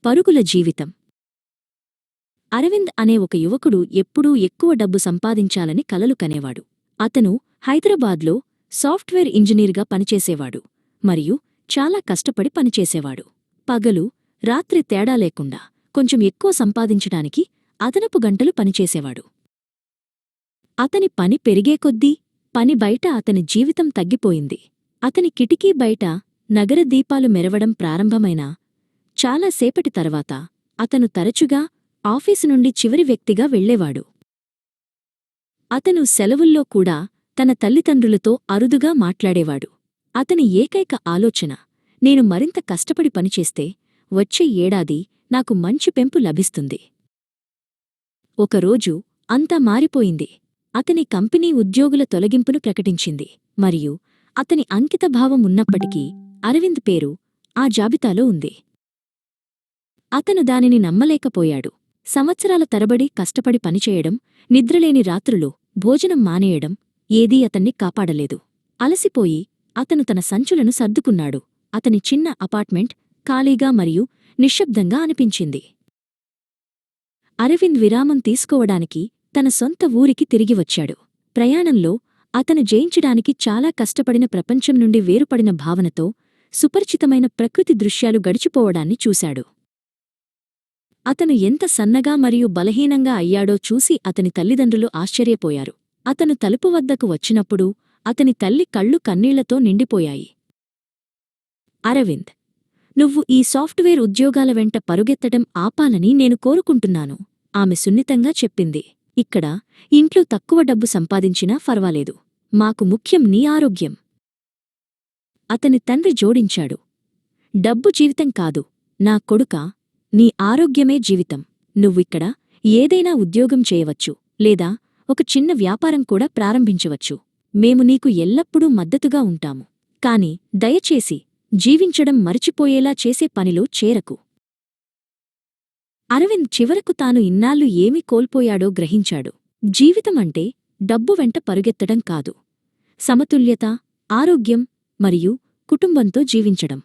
పరుగుల జీవితం. అరవింద్ అనే ఒక యువకుడు ఎప్పుడూ ఎక్కువ డబ్బు సంపాదించాలని కలలు కనేవాడు. అతను హైదరాబాద్లో సాఫ్ట్వేర్ ఇంజనీర్గా పనిచేసేవాడు మరియు చాలా కష్టపడి పనిచేసేవాడు. పగలు రాత్రి తేడా లేకుండా కొంచెం ఎక్కువ సంపాదించడానికి అదనపు గంటలు పనిచేసేవాడు. అతని పని పెరిగే కొద్దీ పని బయట అతని జీవితం తగ్గిపోయింది. అతని కిటికీ బయట నగర దీపాలు మెరవడం ప్రారంభమైనా చాలాసేపటి తర్వాత అతను తరచుగా ఆఫీసు నుండి చివరి వ్యక్తిగా వెళ్లేవాడు. అతను సెలవుల్లో కూడా తన తల్లిదండ్రులతో అరుదుగా మాట్లాడేవాడు. అతని ఏకైక ఆలోచన, నేను మరింత కష్టపడి పనిచేస్తే వచ్చే ఏడాది నాకు మంచి పెంపు లభిస్తుంది. ఒకరోజు అంతా మారిపోయింది. అతని కంపెనీ ఉద్యోగుల తొలగింపును ప్రకటించింది మరియు అతని అంకితభావం ఉన్నప్పటికీ అరవింద్ పేరు ఆ జాబితాలో ఉంది. అతను దానిని నమ్మలేకపోయాడు. సంవత్సరాల తరబడి కష్టపడి పనిచేయడం, నిద్రలేని రాత్రులు, భోజనం మానేయడం ఏదీ అతన్ని కాపాడలేదు. అలసిపోయి అతను తన సంచులను సర్దుకున్నాడు. అతని చిన్న అపార్ట్మెంట్ ఖాళీగా మరియు నిశ్శబ్దంగా అనిపించింది. అరవింద్ విరామం తీసుకోవడానికి తన సొంత ఊరికి తిరిగి వచ్చాడు. ప్రయాణంలో అతను జయించడానికి చాలా కష్టపడిన ప్రపంచం నుండి వేరుపడిన భావనతో సుపరిచితమైన ప్రకృతి దృశ్యాలు గడిచిపోవడాన్ని చూశాడు. అతను ఎంత సన్నగా మరియు బలహీనంగా అయ్యాడో చూసి అతని తల్లిదండ్రులు ఆశ్చర్యపోయారు. అతను తలుపు వద్దకు వచ్చినప్పుడు అతని తల్లి కళ్ళు కన్నీళ్లతో నిండిపోయాయి. అరవింద్, నువ్వు ఈ సాఫ్ట్వేర్ ఉద్యోగాల వెంట పరుగెత్తడం ఆపాలని నేను కోరుకుంటున్నాను, ఆమె సున్నితంగా చెప్పింది. ఇక్కడ ఇంట్లో తక్కువ డబ్బు సంపాదించినా ఫర్వాలేదు. మాకు ముఖ్యం నీ ఆరోగ్యం. అతని తండ్రి జోడించాడు. డబ్బు జీవితం కాదు, నా కొడుకా, నీ ఆరోగ్యమే జీవితం. నువ్విక్కడ ఏదైనా ఉద్యోగం చేయవచ్చు లేదా ఒక చిన్న వ్యాపారం కూడా ప్రారంభించవచ్చు. మేము నీకు ఎల్లప్పుడూ మద్దతుగా ఉంటాము. కాని దయచేసి జీవించడం మరిచిపోయేలా చేసే పనిలో చేరకు. అరవింద్ చివరకు తాను ఇన్నాళ్లు ఏమి కోల్పోయాడో గ్రహించాడు. జీవితమంటే డబ్బు వెంట పరుగెత్తడం కాదు, సమతుల్యత, ఆరోగ్యం మరియు కుటుంబంతో జీవించడం.